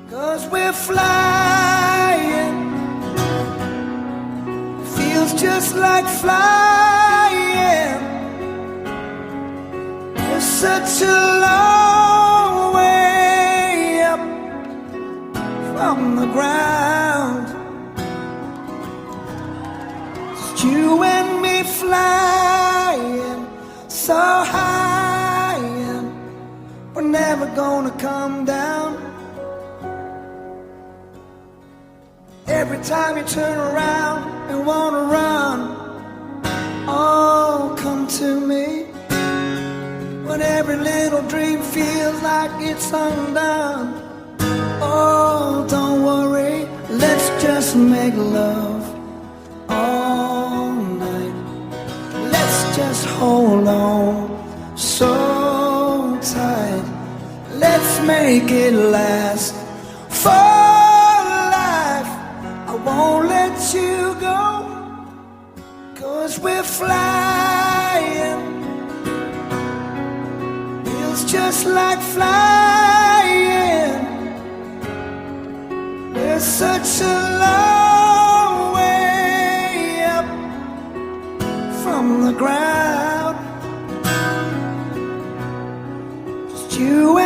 'Cause we're flying, feels just like flying. It's such a long way up from the ground. Just you and me flying so high, and we're never gonna come down. Every time you turn around and wanna run, oh, come to me. When every little dream feels like it's undone, oh, don't worry, let's just make love all night. Let's just hold on so tight. Let's make it last for life. I won't let you go, 'cause we're flying. Feels just like flying. There's such a long way up from the ground. Just you